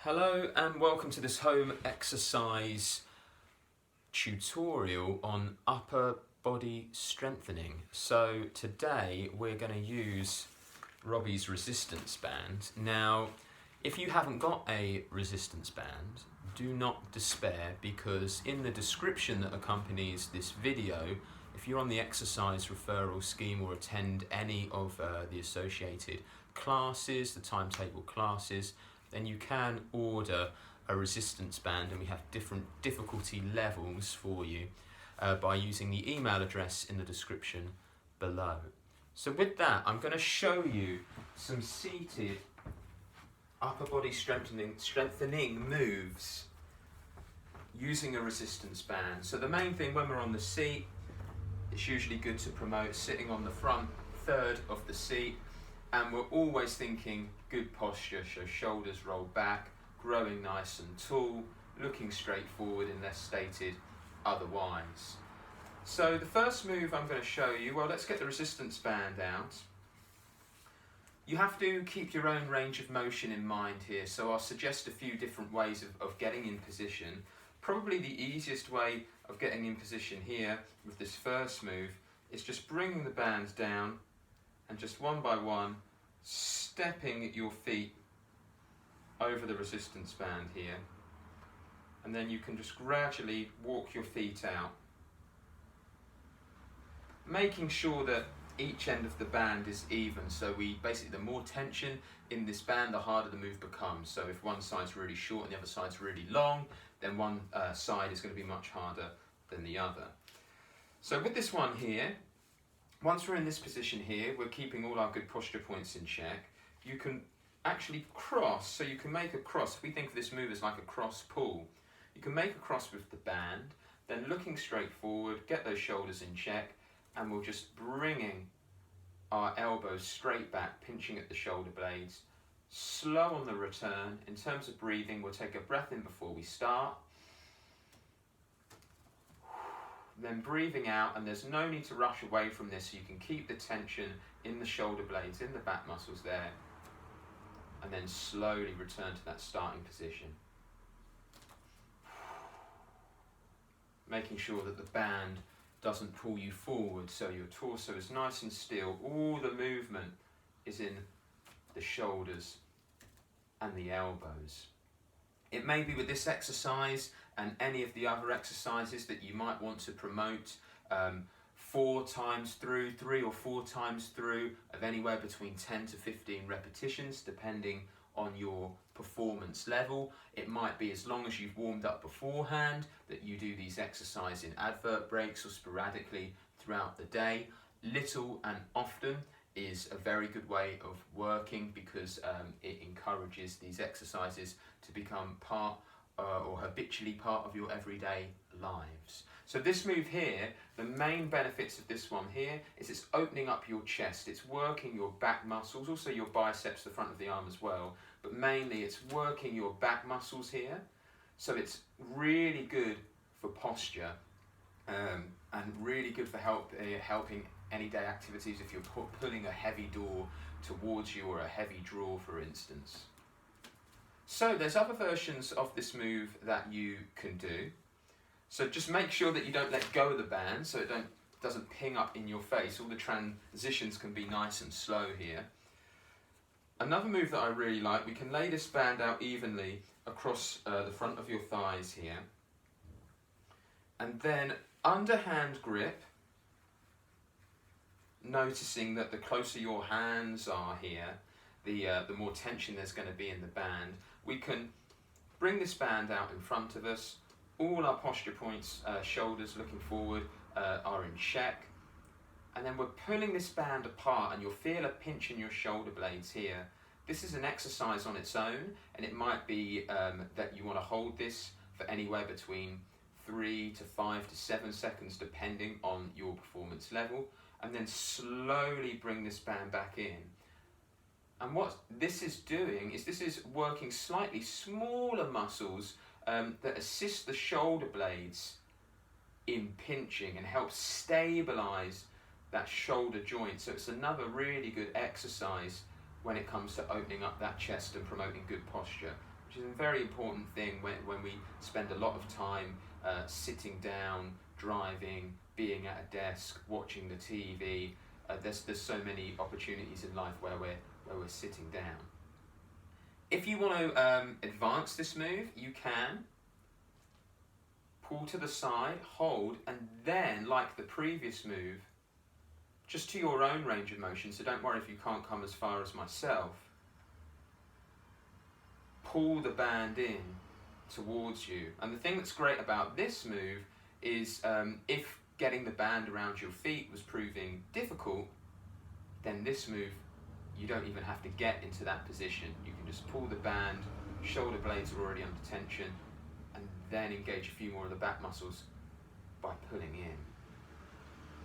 Hello and welcome to this home exercise tutorial on upper body strengthening. So today we're going to use Robbie's resistance band. Now if you haven't got a resistance band, do not despair, because in the description that accompanies this video, if you're on the exercise referral scheme or attend any of the associated classes, the timetable classes, then you can order a resistance band, and we have different difficulty levels for you by using the email address in the description below. So with that, I'm going to show you some seated upper body strengthening moves using a resistance band. So the main thing when we're on the seat, it's usually good to promote sitting on the front third of the seat, and we're always thinking good posture, so shoulders rolled back, growing nice and tall, looking straight forward unless stated otherwise. So the first move I'm going to show you, well, let's get the resistance band out. You have to keep your own range of motion in mind here, so I'll suggest a few different ways of getting in position. Probably the easiest way of getting in position here with this first move is just bringing the band down and just one by one stepping your feet over the resistance band here, and then you can just gradually walk your feet out, making sure that each end of the band is even. So the more tension in this band, the harder the move becomes. So if one side's really short and the other side's really long, then one side is going to be much harder than the other. So with this one here, once we're in this position here, we're keeping all our good posture points in check. You can actually cross, so you can make a cross. If we think of this move as like a cross pull, you can make a cross with the band, then looking straight forward, get those shoulders in check, and we're just bringing our elbows straight back, pinching at the shoulder blades. Slow on the return. In terms of breathing, we'll take a breath in before we start. Then breathing out, and there's no need to rush away from this, so you can keep the tension in the shoulder blades, in the back muscles there, and then slowly return to that starting position. Making sure that the band doesn't pull you forward, so your torso is nice and still. All the movement is in the shoulders and the elbows. It may be with this exercise and any of the other exercises that you might want to promote 4 times through, 3 or 4 times through, of anywhere between 10 to 15 repetitions, depending on your performance level. It might be as long as you've warmed up beforehand, that you do these exercises in advert breaks or sporadically throughout the day. Little and often is a very good way of working, because it encourages these exercises to become part or habitually part of your everyday lives. So this move here, the main benefits of this one here is it's opening up your chest, it's working your back muscles, also your biceps, the front of the arm as well, but mainly it's working your back muscles here. So it's really good for posture and really good for helping any day activities if you're pulling a heavy door towards you, or a heavy draw, for instance. So there's other versions of this move that you can do. So just make sure that you don't let go of the band, so it doesn't ping up in your face. All the transitions can be nice and slow here. Another move that I really like, we can lay this band out evenly across the front of your thighs here, and then underhand grip, noticing that the closer your hands are here, the more tension there's going to be in the band. We can bring this band out in front of us. All our posture points, shoulders looking forward, are in check. And then we're pulling this band apart, and you'll feel a pinch in your shoulder blades here. This is an exercise on its own, and it might be that you want to hold this for anywhere between 3 to 5 to 7 seconds, depending on your performance level, and then slowly bring this band back in. And what this is doing is this is working slightly smaller muscles that assist the shoulder blades in pinching and help stabilize that shoulder joint. So it's another really good exercise when it comes to opening up that chest and promoting good posture which is a very important thing when we spend a lot of time sitting down, driving, being at a desk, watching the TV. There's so many opportunities in life where we're sitting down. If you want to advance this move, you can. Pull to the side, hold, and then, like the previous move, just to your own range of motion, so don't worry if you can't come as far as myself, pull the band in towards you. And the thing that's great about this move is if getting the band around your feet was proving difficult, then this move, you don't even have to get into that position. You can just pull the band, shoulder blades are already under tension, and then engage a few more of the back muscles by pulling in.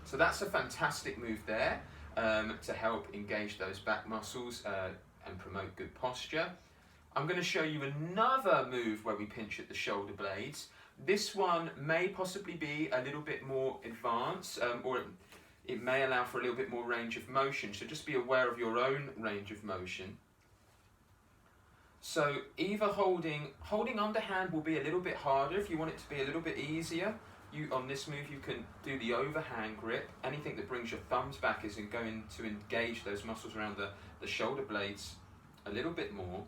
So that's a fantastic move there to help engage those back muscles and promote good posture. I'm going to show you another move where we pinch at the shoulder blades. This one may possibly be a little bit more advanced, or it may allow for a little bit more range of motion, so just be aware of your own range of motion. So either holding underhand will be a little bit harder. If you want it to be a little bit easier, on this move you can do the overhand grip. Anything that brings your thumbs back is going to engage those muscles around the shoulder blades a little bit more.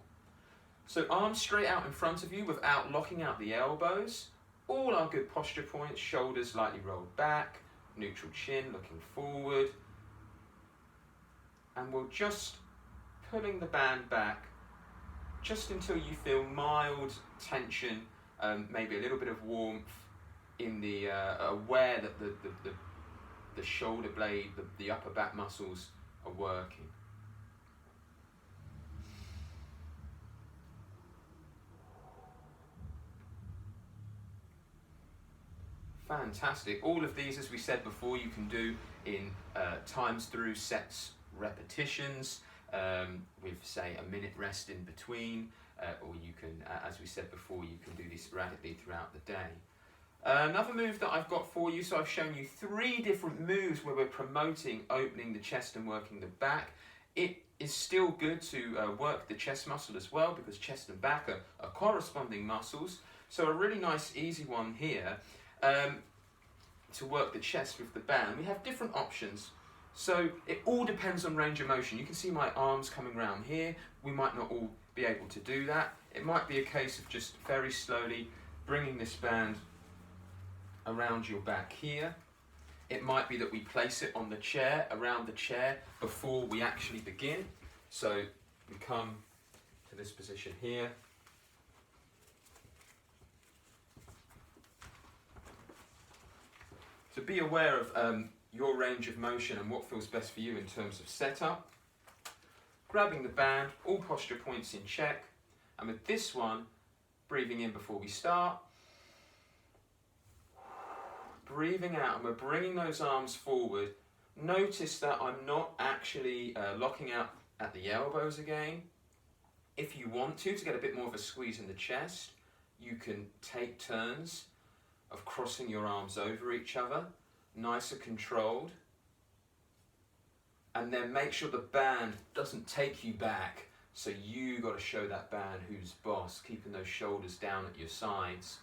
So arms straight out in front of you without locking out the elbows. All our good posture points, shoulders lightly rolled back, neutral chin looking forward. And we're just pulling the band back just until you feel mild tension, maybe a little bit of warmth in the, aware that the shoulder blade, the upper back muscles are working. Fantastic. All of these, as we said before, you can do in times through, sets, repetitions, with say a minute rest in between, or you can, as we said before, you can do these sporadically throughout the day. Another move that I've got for you, so I've shown you 3 different moves where we're promoting opening the chest and working the back. It is still good to work the chest muscle as well, because chest and back are corresponding muscles. So a really nice easy one here to work the chest with the band. We have different options. So it all depends on range of motion. You can see my arms coming round here. We might not all be able to do that. It might be a case of just very slowly bringing this band around your back here. It might be that we place it on the chair, around the chair, before we actually begin. So we come to this position here. So be aware of your range of motion and what feels best for you in terms of setup. Grabbing the band, all posture points in check. And with this one, breathing in before we start. Breathing out, and we're bringing those arms forward. Notice that I'm not actually locking out at the elbows again. If you want to get a bit more of a squeeze in the chest, you can take turns of crossing your arms over each other, nice and controlled. And then make sure the band doesn't take you back, so you got to show that band who's boss, keeping those shoulders down at your sides.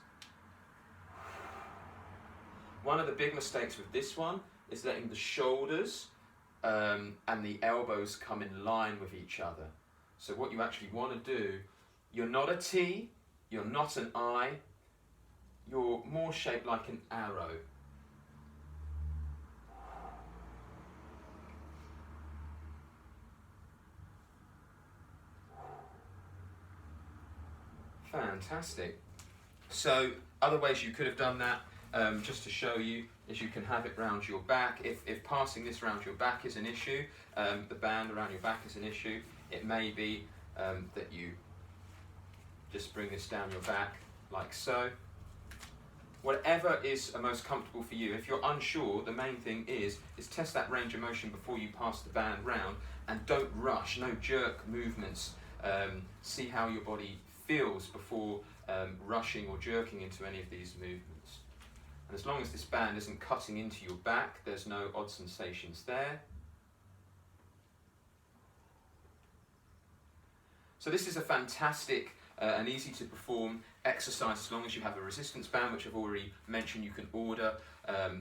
One of the big mistakes with this one is letting the shoulders and the elbows come in line with each other. So what you actually want to do, you're not a T, you're not an I, you're more shaped like an arrow. Fantastic. So other ways you could have done that, just to show you, is you can have it round your back. If passing this round your back is an issue, the band around your back is an issue, it may be that you just bring this down your back like so. Whatever is most comfortable for you. If you're unsure, the main thing is test that range of motion before you pass the band round, and don't rush, no jerk movements. See how your body feels before rushing or jerking into any of these movements. And as long as this band isn't cutting into your back, there's no odd sensations there. So this is a fantastic an easy to perform exercise as long as you have a resistance band, which I've already mentioned you can order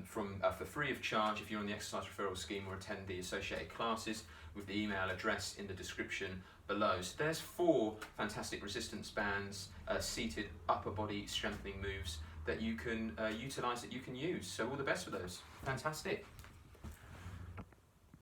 for free of charge if you're on the exercise referral scheme or attend the associated classes, with the email address in the description below. So there's 4 fantastic resistance bands, seated upper body strengthening moves that you can utilise, that you can use. So all the best with those. Fantastic.